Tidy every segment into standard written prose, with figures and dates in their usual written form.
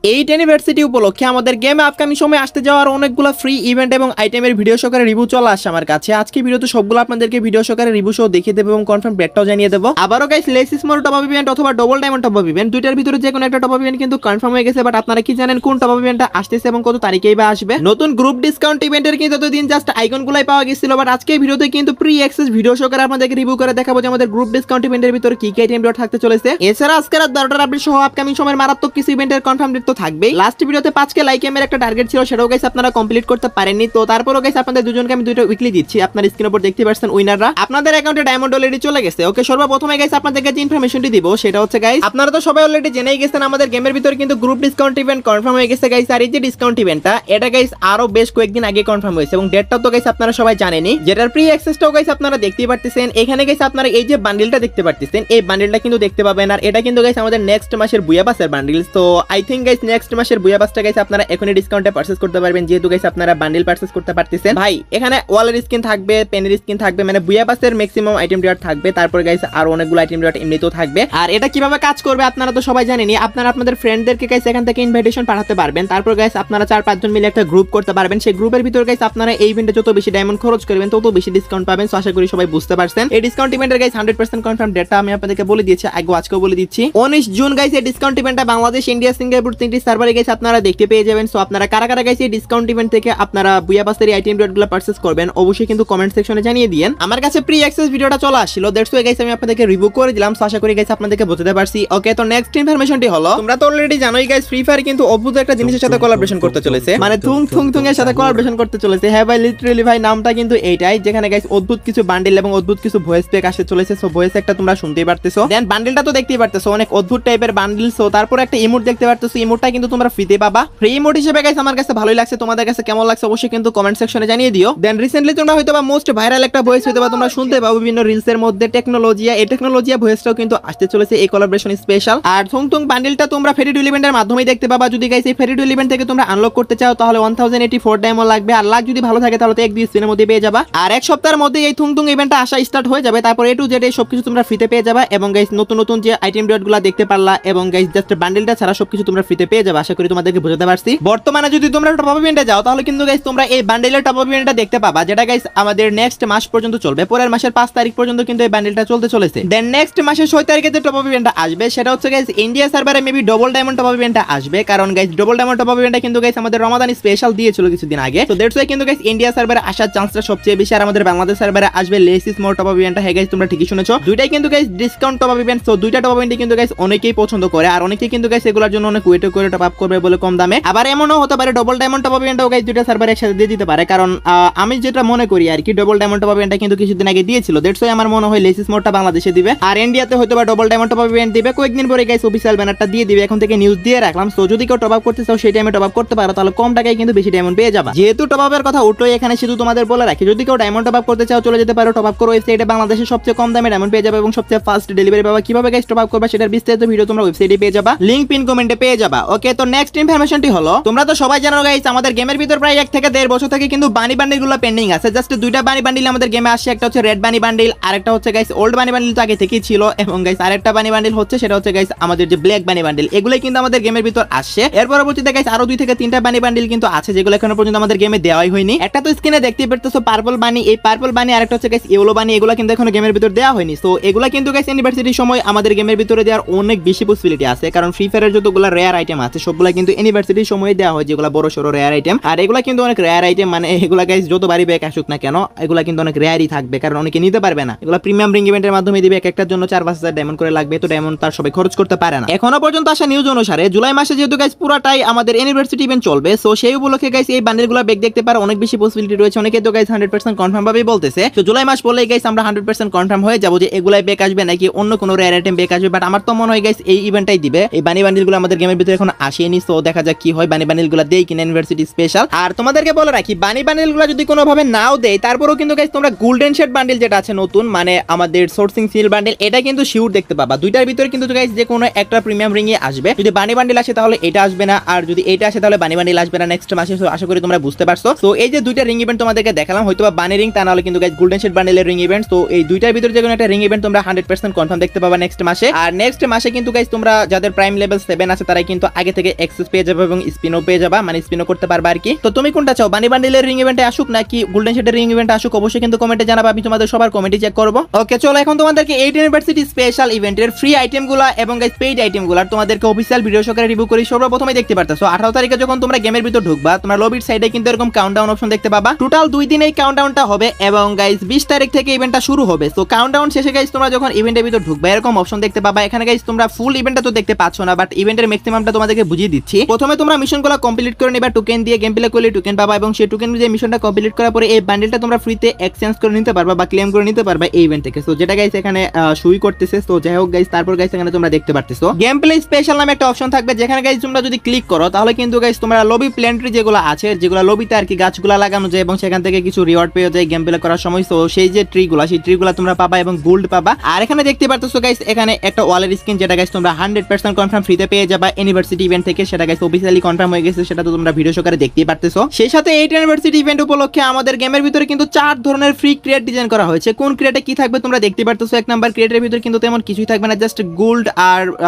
8 anniversary উপলক্ষে আমাদের গেমে আপকামিং সময় আসতে যাওয়ার অনেকগুলো ফ্রি ইভেন্ট এবং আইটেমের ভিডিও সহকারে রিভিউ চলে আসছে আমার কাছে। আজকে ভিডিওতে সবগুলো আপনাদেরকে ভিডিও সহকারে রিভিউ সহ দেখিয়ে দেবো এবং কনফার্ম ডেটটাও জানিয়ে দেবো। আবারও গাইস লেসিস মোর টপ আপ ইভেন্ট অথবা double diamond top up event দুইটার ভিতরে যে কোনো একটা টপ আপ ইভেন্ট কিন্তু কনফার্ম হয়ে গেছে। বাট আপনারা কি জানেন কোন টপ আপ ইভেন্টটা আসতেছে এবং কত তারিখেই বা আসবে? নতুন গ্রুপ ডিসকাউন্ট ইভেন্টের কিন্তু এতদিন জাস্ট আইকনগুলাই পাওয়া গেছিল, বাট আজকে ভিডিওতে কিন্তু প্রি অ্যাক্সেস ভিডিও সহকারে আপনাদেরকে রিভিউ করে দেখাবো যে আমাদের গ্রুপ ডিসকাউন্ট ইভেন্টের ভিতরে কি কি আইটেম ডট থাকতে চলেছে। এছাড়া আজকে রাত 12টার আপডেট সহ আপকামিং সময়ের মারাত্মক কিছু ইভেন্টের কনফার্ম ডেট তো থাকবেই। লাস্ট ভিডিওতে 5K লাইক এর একটা টার্গেট ছিল, সেটাও গাইস আপনারা কমপ্লিট করতে পারেননি। তো তারপরও গাইস আপনাদের দুজনকে আমি দুইটা উইকলি দিচ্ছি, আপনার স্ক্রিনের উপর দেখতে পাচ্ছেন উইনাররা। আপনাদের অ্যাকাউন্টে ডায়মন্ড অলরেডি চলে গেছে। ওকে, সর্বপ্রথমে গাইস আপনাদেরকে যে ইনফরমেশনটি দিব সেটা হচ্ছে গাইস, আপনারা তো সবাই অলরেডি জেনেই গেছেন আমাদের গেমের ভিতরে কিন্তু গ্রুপ ডিসকাউন্ট ইভেন্ট কনফার্ম হয়ে গেছে গাইস। আর এই যে ডিসকাউন্ট ইভেন্টটা এটা গাইস আরো বেশ কয়েকদিন আগে কনফার্ম হয়েছে এবং ডেটটাও তো গাইস আপনারা সবাই জানেনই, যেটার প্রি অ্যাক্সেসটাও গাইস আপনারা দেখতেই পারতেছেন। এখানে গাইস আপনারা এই যে বান্ডেলটা দেখতে পারতেছেন, এই বান্ডেলটা কিন্তু দেখতে পাবেন। আর এটা কিন্তু গাইস আমাদের নেক্সট মাসের বুয়া পাসের বান্ডেল। তো আই থিংক গাইস নেক্সট মাসের বুয়া পাসটা গাইস আপনারা এখনই ডিসকাউন্টে পারচেজ করতে পারবেন, যেহেতু গাইস আপনারা বান্ডেল পারচেজ করতে পারতেছেন। ভাই এখানে ওয়ালের স্কিন থাকবে, পেনের স্কিন থাকবে, মানে বুয়া পাসের ম্যাক্সিমাম আইটেম ডট থাকবে। তারপর গাইস আর অনেকগুলো আইটেম ডট এমনিতেও থাকবে। আর এটা কিভাবে কাজ করবে আপনারা তো সবাই জানেনই, আপনারা আপনাদের ফ্রেন্ডদেরকে গাইস এখান থেকে ইনভাইটেশন পাঠাতে পারবেন। তারপর গাইস আপনারা 4-5 জন মিলে একটা গ্রুপ করতে পারবেন। সেই গ্রুপের ভিতর গাইস আপনারা এই ইভেন্টে যত বেশি ডায়মন্ড খরচ করবেন তত বেশি ডিসকাউন্ট পাবেন। সো আশা করি সবাই বুঝতে পারছেন। এই ডিসকাউন্ট ইভেন্টের গাইস 100% কনফার্ম ডেটা আমি আপনাদেরকে বলে দিয়েছি, আজকেও বলে দিচ্ছি। 19 জুন গাইস এই ডিসকাউন্ট ইভেন্টটা বাংলাদেশ, ইন্ডিয়া, সিঙ্গাপুর তিনটি সার্ভারে গাইস আপনারা দেখতে পেয়ে যাবেন। সো আপনারা কারা কারা গাইস এই ডিসকাউন্ট ইভেন্ট থেকে আপনারা বুয়া পাসের এই আইটেম ডটগুলো পারচেজ করবেন অবশ্যই কিন্তু কমেন্ট সেকশনে জানিয়ে দিয়েন। আমার কাছে প্রি অ্যাক্সেস ভিডিওটা চলে আসছিল, দ্যাটস ওয়াই গাইস আমি আপনাদেরকে রিভিউ করে দিলাম। সো আশা করি গাইস আপনাদেরকে বোঝাতে পারছি। ওকে, তো নেক্সট ইনফরমেশনটি হলো, তোমরা তো অলরেডি জানোই গাইস ফ্রি ফায়ার কিন্তু অদ্ভুত একটা জিনিসের সাথে কোলাবোরেশন করতে চলেছে, মানে থুং থুং থুং এর সাথে কোলাবোরেশন করতে চলেছে। হ্যাঁ ভাই, লিটারালি ভাই নামটা কিন্তু এইটাই, যেখানে গাইস অদ্ভুত কিছু বান্ডেল এবং অদ্ভুত কিছু ভয়েস প্যাক আসতে চলেছে। সো ভয়েস একটা তোমরা শুনতেই পারতেছো, দেন বান্ডেলটা তো দেখতেই পারতেছো, অনেক অদ্ভুত টাইপের বান্ডেল। সো তারপর একটা ইমোট দেখতে পারতেছো, ইমোটটা কিন্তু তোমরা ফ্রিতে পাবা। ফ্রি ইমোট হিসেবে গাইস আমার কাছে ভালোই লাগছে, তোমাদের কাছে কেমন লাগছে অবশ্যই কিন্তু কমেন্ট সেকশনে জানিয়ে দিও। দেন রিসেন্টলি তোমরা হয়তোবা মোস্ট ভাইরাল একটা ভয়েস হয়তোবা তোমরা শুনতে পাবো বিভিন্ন রিলস এর মধ্যে, টেকনোলজিয়া। এই টেকনোলজিয়া ভয়েসটাও কিন্তু আসতে চলেছে এই কোলাবোরেশন স্পেশাল। আর থুং থুং বান্ডেলটা তোমরা ফেরি ডুয়েল ইভেন্টের মাধ্যমেই দেখতে পাবা। যদি গাইস এই ফেরি ডুয়েল ইভেন্ট থেকে তোমরা আনলক করতে চাও তাহলে 1084 ডায়মন্ড লাগবে, আর লাখ যদি ভালো থাকে তাহলে তো 1-2 দিনের মধ্যে পেয়ে যাবা। আর এক সপ্তাহের মধ্যে এই থুং থুং ইভেন্টটা আসা স্টার্ট হয়ে যাবে। তারপর A to Z এই সবকিছু তোমরা ফ্রিতে পেয়ে যাবা এবং গাইস নতুন নতুন যে আইটেম ডটগুলো দেখতে পারলা এবং গাইস জাস্ট বান্ডেলটা ছাড়া সবকিছু তোমরা ফ্রিতে পেয়ে যাবে। আশা করি তোমাদেরকে বোঝাতে পারছি। বর্তমানে যদি তোমরা টপ আপ ইভেন্টে যাও তাহলে কিন্তু গাইস তোমরা এই বান্ডেলের টপ আপ ইভেন্টটা দেখতে পাবা, যেটা গাইস আমাদের নেক্সট মাস পর্যন্ত চলবে। পরের মাসের 5 তারিখ পর্যন্ত কিন্তু এই বান্ডেলটা চলতে চলেছে। দেন নেক্সট মাসের 6 তারিখে যে টপ আপ ইভেন্টটা আসবে সেটা হচ্ছে গাইস ইন্ডিয়া সার্ভারে maybe double diamond top up ইভেন্টটা আসবে, কারণ guys double diamond top up ইভেন্টটা কিন্তু গাইস আমাদের রমাদানি স্পেশাল দিয়েছিল কিছুদিন আগে। তো দ্যাটস ওয়াই কিন্তু গাইস ইন্ডিয়া সার্ভারে আসার চান্সটা সবচেয়ে বেশি। আর আমাদের বাংলাদেশ সার্ভারে আসবে লেসিস মোর টপ আপ ইভেন্টটা। হ্যাঁ গাইস তোমরা ঠিকই শুনেছো, দুইটাই কিন্তু guys discount top up event. So দুইটা টপ আপ ইভেন্টই কিন্তু গাইস অনেকেই পছন্দ করে, আর অনেকেই কিন্তু গাইস এগুলোর জন্য অনেক ওয়েট করে টপ আপ করবে বলে কম দামে। আবার এমনও হতে পারে ডবল ডায়মন্ড টপ আপ ইভেন্টও গাইস দুইটা সার্ভারে একসাথে দিয়ে দিতে পারে, কারণ আমি যেটা মনে করি আর কি, ডবল ডায়মন্ড টপ আপ ইভেন্টটা কিন্তু কিছুদিন আগে দিয়েছিল। দ্যাটস ওয়াই আমার মনে হয় লেসিস মোরটা বাংলাদেশে দিবে, আর ইন্ডিয়াতে হয়তো বা double diamond top up event দিবে কয়েকদিন পরে গাইস অফিশিয়াল ব্যানারটা দিয়ে দিবে। এখন থেকে নিউজ দিয়ে রাখলাম। সো যদি কেউ টপ আপ করতে চাও সেই টাইমে টপ আপ করতে পারো, তাহলে কম টাকায় কিন্তু বেশি ডায়মন্ড পেয়ে যাবা। যেহেতু টপ আপের কথা উঠলো এখানে শুধু তোমাদের বলে রাখি, যদি কেউ ডায়মন্ড টপ আপ করতে চাও চলে যেতে পারো টপ আপ করো ওয়েবসাইটে, বাংলাদেশের সবচেয়ে কম দামে ডায়মন্ড পেয়ে যাবে এবং সবচেয়ে ফাস্ট ডেলিভারি পাবা। কিভাবে গাইস টপ আপ করবা সেটার বিস্তারিত ভিডিও তোমরা ওয়েবসাইটে পেয়ে যাবা, লিংক পিন কমেন্টে পেয়ে যাবা। ওকে, তো নেক্সট ইনফরমেশনটি হলো, তোমরা তো সবাই জানো গাইস আমাদের গেমের ভিতর প্রায় 1 থেকে 1.5 বছর থেকে কিন্তু বানি বান্ডেলগুলো পেন্ডিং আছে। জাস্ট দুইটা বানি বান্ডেল আমাদের গেমে আসছে, একটা হচ্ছে রেড বানি বান্ডেল আর একটা হচ্ছে গাইস ওল্ড বানি বান্ডেল, তো আগে থেকেই ছিল। এবং গাইস আরেকটা বানি বান্ডেল হচ্ছে সেটা হচ্ছে গাইস আমাদের যে ব্ল্যাক বানি বান্ডেল, এগুলাই কিন্তু আমাদের গেমের ভিতর আসছে। এর পরবর্তীতে গাইস আরো 2 থেকে 3টা বানি বান্ডেল কিন্তু আছে যেগুলো এখনো পর্যন্ত আমাদের গেমে দেওয়াই হয়নি। একটা তো স্ক্রিনে দেখতেই পারতেছো পার্পল বানি, এই পার্পল বানি, আরেকটা হচ্ছে গাইস ইয়েলো বানি, এগুলো কিন্তু এখনো গেমের ভিতর দেওয়া হয়নি। সো এগুলো কিন্তু গাইস ইউনিভার্সিটির সময় আমাদের গেমের ভিতরে দেওয়ার অনেক বেশি পসিবিলিটি আছে, কারণ ফ্রি ফায়ারের যতগুলো রেয়ার আইটেম আছে সবগুলো কিন্তু ইউনিভার্সিটির সময় দেওয়া হয়, যেগুলো বড় সড়ো রেয়ার আইটেম। আর এগুলো কিন্তু অনেক রেয়ার আইটেম, মানে এগুলা গাইস যতবারই ব্যাক আসুক না কেন এগুলা কিন্তু অনেক রেয়ারই থাকবে, কারণ অনেকে নিতে পারবে না। এগুলো প্রিমিয়াম রিং ইভেন্টের মাধ্যমে দিবে, এক একটার জন্য 4-5 ডায়মন্ড করে লাগবে, তো ডায়মন্ড তার সবাই খরচ করতে পারে না। এখনো পর্যন্ত আসা নিউজ অনুসারে জুলাই মাসে যেহেতু গাইস পুরাটাই আমাদের ইউনিভার্সিটি ইভেন্ট চলবে, সো সেই উপলক্ষে গাইস এই বান্ডেলগুলো ব্যাক দেখতে পারে অনেক বেশি পসিবিলিটি রয়েছে। অনেকে তো গাইস 100% কনফার্ম ভাবেই বলতেছে। তো জুলাই মাস বলেই গাইস আমরা 100% কনফার্ম হয়ে যাবো যে এগুলাই ব্যাক আসবে নাকি অন্য কোনো রেয়ার আইটেম ব্যাক আসবে। বাট আমার তো মনে হয় গাইস এই ইভেন্টটাই দিবে। এই বানি বান্ডেলগুলো আমাদের গেমের ভিতরে এখন আসেনি, সো দেখা যাক কি হয়, বানি বান্ডেলগুলো দেই কিনা ইউনিভার্সিটি স্পেশাল। আর তোমাদেরকে বলে রাখি বানি বান্ডেলগুলো যদি কোনোভাবে নাও দেয় তারপরেও কিন্তু গাইস তোমরা গোল্ডেন শেড বান্ডেল যেটা আছে নতুন, মানে আমাদের সোর্সিং সিল বান্ডেল, এটা কিন্তু শিওর দেখতে পাবা। দুইটার ভিতরে কিন্তু গাইস যে কোনো একটা প্রিমিয়াম রিং এ আসবে। যদি বানি বান্ডেল আসে তাহলে এটা আসবে না, আর যদি এটা আসে তাহলে বানি বান্ডেল আসবে না নেক্সট মাসে। সো আশা করি তোমরা বুঝতে পারছো। সো এই যে দুইটা রিং ইভেন্ট তোমাদেরকে দেখালাম, হয়তো বা বানি রিং তা নাহলে কিন্তু গাইস গোল্ডেন শেড বান্ডেলের রিং ইভেন্ট। তো এই দুইটার ভিতরে যে কোনো একটা রিং ইভেন্ট তোমরা 100% কনফার্ম দেখতে পাবা নেক্সট মাসে। আর নেক্সট মাসে কিন্তু গাইস তোমরা যাদের প্রাইম লেভেল 7 আছে তারা কিন্তু আগে থেকে অ্যাক্সেস পেয়ে যাবে এবং স্পিনও পেয়ে যাবা, মানে স্পিনও করতে পারবে আর কি। তো তুমি কোনটা চাও, বানি বান্ডিলের রিং ইভেন্টে আসুক নাকি গোল্ডেন শেডের রিং ইভেন্টে আসুক, অবশ্যই কিন্তু কমেন্টে জানাবা, আমি তোমাদের সবার কমেন্টে চেক করবো। ওকে চলো এখন তোমাদেরকে 8 ইউনিভার্সিটি স্পেশাল ইভেন্টের ফ্রি আইটেমগুলো এবং গাইস পেইড আইটেমগুলো তোমাদেরকে অফিশিয়াল ভিডিও সহকারে রিভিউ করি। সর্বপ্রথমে দেখতে পারতেছো 18 তারিখে যখন তোমরা গেমের ভিতর ঢুকবা, তোমরা লবির সাইডে কিন্তু এরকম কাউন্টডাউন অপশন দেখতে পাবা। টোটাল 2 দিন এই কাউন্টডাউনটা হবে এবং গাইস 20 তারিখ থেকে ইভেন্টটা শুরু হবে। তো কাউন্টডাউন শেষে গাইস তোমরা যখন ইভেন্টের ভিতর ঢুকবা এরকম অপশন দেখতে পাবা। এখানে গাইস তোমরা ফুল ইভেন্টটা তো দেখতে পাচ্ছ না, বাট ইভেন্টের ম্যাক্সিমামটা তোমাদেরকে বুঝিয়ে দিচ্ছি। প্রথমে তোমরা মিশনগুলো কমপ্লিট করে নিবা, টোকেন দিয়ে গেম প্লে করলে টোকেন পাবা এবং সেই টোকেন দিয়ে মিশনটা কমপ্লিট করার পরে এই বান্ডেলটা তোমরা ফ্রিতে এক্সচেঞ্জ করে নিতে পারবা বা ক্লেম করে নিতে পারবা এই ইভেন্ট থেকে। সো যেটা গাইস এখানে শুই করতেছে। তো যাই হোক গাইস, তারপর গাইস এখানে তোমরা দেখতে পারতেছো গেম প্লে স্পেশাল নামে একটা অপশন থাকবে, যেখানে গাইস তোমরা যদি ক্লিক করো তাহলে কিন্তু গাইস তোমরা লবি প্ল্যান্ট্রি যেগুলো আছে, যেগুলো লবিতে আর কি গাছগুলো লাগানো যায় এবং সেখান থেকে কিছু রিওয়ার্ড পেয়ে যায় গেম প্লে করার সময়। সো সেই যে ট্রিগুলো, সেই ট্রিগুলো তোমরা পাবা এবং গোল্ড পাবা। আর এখানে দেখতে পারতেছো গাইস এখানে একটা ওয়ালের স্কিন, যেটা গাইস তোমরা 100% কনফার্ম ফ্রিতে পেয়ে যাবা ইউনিভার্সিটি ইভেন্ট থেকে। সেটা গাইস অফিশিয়ালি কনফার্ম হয়ে গেছে, সেটা তো তোমরা ভিডিও সহকারে দেখতেই পারতেছো। সেই সাথে 8 ইউনিভার্সিটি ইভেন্ট উপলক্ষে আমাদের গেমের ভিতরে কিন্তু 4 ধরনের ফ্রি ক্রিয়েট ডিজাইন করা হয়েছে। কোন ক্রিয়েটে কি থাকবে তোমরা দেখতে পারতেছো। এক নাম্বার ক্রিয়েটের ভিতরে কিন্তু তেমন কিছুই থাকবে না, জাস্ট গোল্ড আর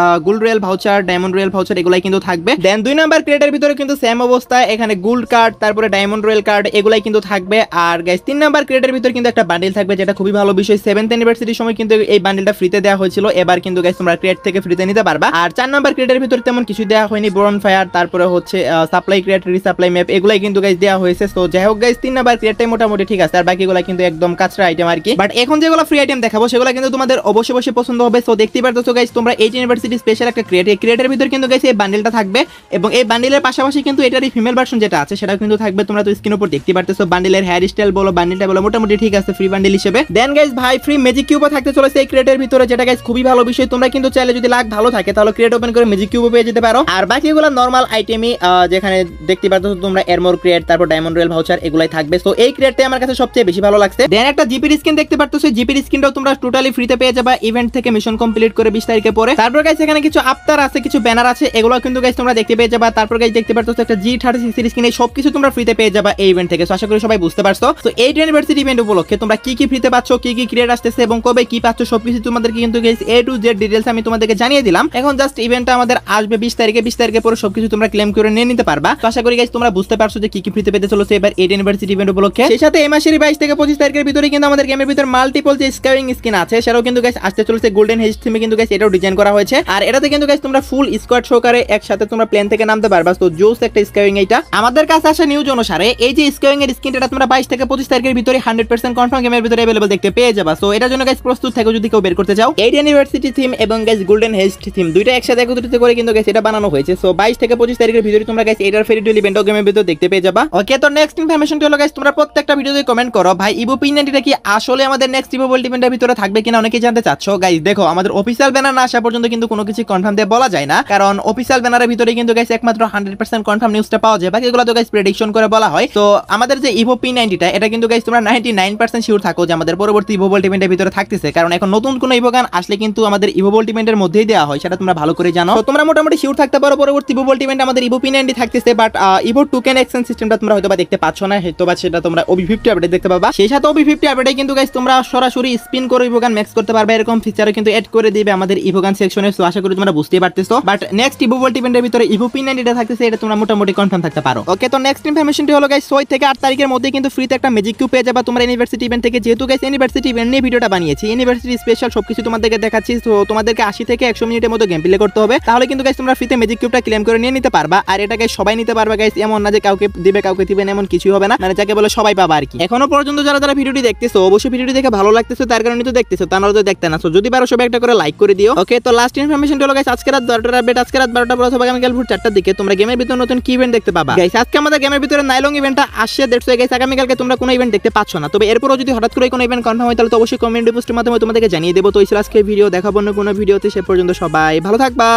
gold royal voucher, diamond royal voucher এগুলাই কিন্তু থাকবে। দেন 2 নাম্বার ক্রিয়েটের ভিতরে কিন্তু সেম অবস্থায় এখানে গোল্ড কার্ড, তারপরে ডায়মন্ড রয়্যাল কার্ড এগুলাই কিন্তু থাকবে। আর গাইস 3 নাম্বার ক্রিয়েটের ভিতরে কিন্তু একটা বান্ডেল থাকবে, যেটা খুবই ভালো বিষয়। 7th ইউনিভার্সিটির সময় কিন্তু এই বান্ডেলটা ফ্রিতে দেওয়া হয়েছিল, এবার কিন্তু গাইস তোমরা ক্রিয়েট থেকে ফ্রিতে নিতে পারবা। আর 4 নাম্বার ক্রিয়েটের ভিতরে তেমন কিছু দেওয়া হয়নি, বরন ফায়ার, তারপরে হচ্ছে সাপ্লাই ক্রিয়েট, রিসাপ্লাই ম্যাপ এগুলাই কিন্তু গাইস দেওয়া হয়েছে। তো যাই হোক গাইস 3 নাম্বার ক্রিয়েটটাই মোটামুটি ঠিক আছে, আর বাকিগুলো কিন্তু একদম কাঁচরা আইটেম আর কি। বাট এখন যেগুলো ফ্রি আইটেম দেখাবো সেগুলো কিন্তু তোমাদের অবশ্যই পছন্দ হবে। সো দেখতেই পারতেছো গাইস তোমরা 8 ইউনিভার্সিটি স্পেশাল একটা ক্রিয়েট, এই ক্রিয়েটের ভিতরে কিন্তু গাইস এই বান্ডেলটা থাকবে এবং এই বান্ডেলের পাশাপাশি কিন্তু এটারই ফিমেল ভার্সন যেটা আছে সেটা কিন্তু থাকবে। তোমরা তো স্ক্রিনের উপর দেখতে পারতেছো বান্ডেলের হেয়ার স্টাইল বলো, বান্ডেলটা বলো মোটামুটি ঠিক আছে ফ্রি বান্ডেল হিসেবে। দেন গাইস ভাই ফ্রি ম্যাজিক কিউবও থাকতে চলেছে এই ক্রিয়েটের ভিতরে, যেটা গাইস খুবই ভালো বিষয়। তোমরা কিন্তু চাইলে যদি লাক ভালো থাকে তাহলে ক্রিয়েট ওপেন করে ম্যাজিক কিউবও পেয়ে যেতে পারো। আর বাকিগুলো নরমাল আইটেমই, যেখানে দেখতে পারতেছো তোমরা এরমোর ক্রিয়েট, তারপর ডায়মন্ড রয়্যাল ভাউচার এগুলাই থাকবে। সো এই ক্রিয়েটটাই আমার কাছে সবচেয়ে বেশি ভালো লাগছে। দেন একটা জিপির স্কিন দেখতে পারতেছো, জিপির স্কিনটাও তোমরা টোটালি ফ্রিতে পেয়ে যাবে ইভেন্ট থেকে মিশন কমপ্লিট করে 20 তারিখে পরে। তারপর গাইস এখানে কিছু আফতার আছে, কিছু ব্যানার আছে, এগুলো কিন্তু গাইস তোমরা দেখতে পেয়ে যাবে। তারপর গাইস দেখতে পারতেছো একটা G36 স্কিন, এই সবকিছু তোমরা ফ্রিতে পেয়ে যাবে এই ইভেন্ট থেকে। সো আশা করি সবাই বুঝতে পারছো। তো 8 ইউনিভার্সিটি ইভেন্ট উপলক্ষে তোমরা কি কি ফ্রিতে পাচ্ছ, কি কি ক্রিয়েট আসতেছে এবং কবে কি পাচ্ছ সবকিছু তোমাদেরকে কিন্তু guys A to Z details আমি তোমাদেরকে জানিয়ে দিলাম। এখন জাস্ট ইভেন্টটা আমাদের আসবে 20 তারিখে, 20 তারিখে পরে সবকিছু তোমরা ক্লেম করে নিয়ে নিতে পারবা। তো আশা করি গাইস তোমরা বুঝতে পারছো যে কি কি ফ্রিতে পেতে চলেছে এবার 8 ইউনিভার্সিটি ইভেন্ট উপলক্ষে। সেই সাথে এই মাসের 22 থেকে 25 তারিখের ভিতরে কিন্তু আমাদের গেমের ভিতর মাল্টিপল যে স্কাইং স্কিন আছে সেটাও কিন্তু গাইস আসতে চলেছে গোল্ডেন হেজ থিমে, কিন্তু গাইস এটাও ডিজাইন করা হয়েছে। আর এটাতে কিন্তু গাইস তোমরা ফুল স্কোয়াড সহকারে একসাথে তোমরা প্লেন থেকে নামতে পারবা। তো জোস একটা স্কাইং। এটা আমাদের কাছে আসা নিউজ অনুসারে এই যে স্কাইং এর স্কিনটা তোমরা 22 থেকে 25 তারিখের ভিতরে 100% কনফার্ম গেমের ভিতরে अवेलेबल দেখতে পেয়ে যাবা। সো এটার জন্য গাইস প্রস্তুত থাকো যদি কেউ বের করতে চাও। 8 ইউনিভার্সিটি থিম এবং গাইস গোল্ডেন হেজ থিম দুইটা একসাথে একত্রিত করে কিন্তু গাইস এটা বানানো হয়েছে। সো 22 থেকে 25 তারিখের ভিতরে তোমরা গাইস এটার ফেরি ডুয়েল ইভেন্টও গেমের ভিতরে দেখতে পেয়ে যাবা। ওকে তো নেক্সট ইনফরমেশনটি হলো গাইস তোমরা প্রত্যেকটা ভিডিওতে কমেন্ট করো ভাই ইভো P90টা কি আসলে আমাদের নেক্সট ইভো ওয়ার্ল্ড ইভেন্টের ভিতরে থাকবে কিনা, অনেকেই জানতে চাচ্ছো। গাইস দেখো আমাদের অফিশিয়াল ব্যানার না আসা পর্যন্ত কিন্তু কোনো কিছু কনফার্ম দিয়ে বলা যায় না, কারণ অফিশিয়াল ব্যানারের ভিতরে কিন্তু গাইস একমাত্র 100% কনফার্ম নিউজটা পাওয়া যায়, বাকিগুলো তো গাইস প্রেডিকশন করে বলা হয়। তো আমাদের যে ইভো P90টা এটা কিন্তু গাইস তোমরা 99% শিওর থাকো যে আমাদের পরবর্তী ইভো ওয়ার্ল্ড ইভেন্টের ভিতরে থাকতেছে, কারণ এখন নতুন কোনো ইভো গান আসলে কিন্তু আমাদের ইভো ওয়ার্ল্ড ইভেন্টের মধ্যেই দেওয়া হয়, সেটা তোমরা ভালো করে জানো। তো তোমরা মোটামুটি শিওর থাকতে পারো পরবর্তী ইভো ওয়ার্ল্ড ইভেন্টে আমাদের ইভো P90 থাকতেছে। বাট ইভো টোকেন এক্সচেঞ্জ সিস্টেমটা তোমরা হয়তোবা দেখতে পাচ্ছ না, হয়তোবা সেটা তোমরা OB50 আপডেট দেখতে পাবা। সেই সাথে OB50 আপডেটে কিন্তু গাইস তোমরা সরাসরি স্পিন করে ইভো গান ম্যাক্স করতে পারবে, এরকম ফিচারও কিন্তু এড করে দিবে আমাদের ইভো গান সেকশনে। সো আশা করি তোমরা বুঝতেই পারতেছো। বাট নেক্সট ইভো ওয়ার্ল্ড ইভেন্টের ভিতরে ইভো P90টা থাকতেছে, এটা তোমরা মোটামুটি কনফার্ম থাকতে পারো। ওকে তো নেক্সট ইনফরমেশনটি হলো গাইস 6 থেকে 8 তারিখের মধ্যে কিন্তু ফ্রিতে একটা ম্যাজিক কিউব পেয়ে যাবে তোমরা ইউনিভার্সিটি ইভেন্ট থেকে। যেহেতু গাইস ইউনিভার্সিটি ইভেন্ট নিয়ে ভিডিওটা বানিয়েছি, ইউনিভার্সিটি স্পেশাল সবকিছু তোমাদেরকে দেখাচ্ছি। তো তোমাদেরকে 80 থেকে 100 মিনিটের মতো গেম প্লে করতে হবে, তাহলে কিন্তু গাইস তোমরা ফ্রিতে ম্যাজিক কিউবটা ক্লেম করে নিয়ে নিতে পারবা। আর এটা গাইস সবাই নিতে পারবে গাইস, এমন না যে কাউকে দিবে কাউকে দিবে না, এমন কিছু হবে না, মানে যাকে বলে সবাই পাবা আর কি। এখনো পর্যন্ত যারা যারা ভিডিওটি দেখতেছো অবশ্যই ভিডিওটি দেখে ভালো লাগতেছে, তার কারণে তো দেখতেছো, তা নাহলে তো দেখতে না। সো যদি পারো সবাই একটা করে লাইক করে দিও। ওকে তো লাস্ট ইনফরমেশনটা হলো গাইস আজকে রাত 12টার আপডেট, আজকে রাত 12টা পর অথবা আগামীকাল ভোর 4টার দিকে তোমরা গেমের ভিতরে নতুন কি ইভেন্ট দেখতে পাবা। গাইস আজকে আমাদের গেমের ভিতরে নাইলং ইভেন্টটা আসছে, দ্যাটস ওয়াই গাইস আগামীকালকে তোমরা কোনো ইভেন্ট দেখতে পাচ্ছ না। তবে এরপরও যদি হঠাৎ করে কোনো ইভেন্ট কনফার্ম হয় তাহলে তো অবশ্যই কমেন্ট পোস্টের মাধ্যমে তোমাদেরকে জানিয়ে দেবো। তো এই ছিল আজকে ভিডিও, দেখাবো অন্য কোনো ভিডিওতে, সে পর্যন্ত সবাই ভালো থাকবা।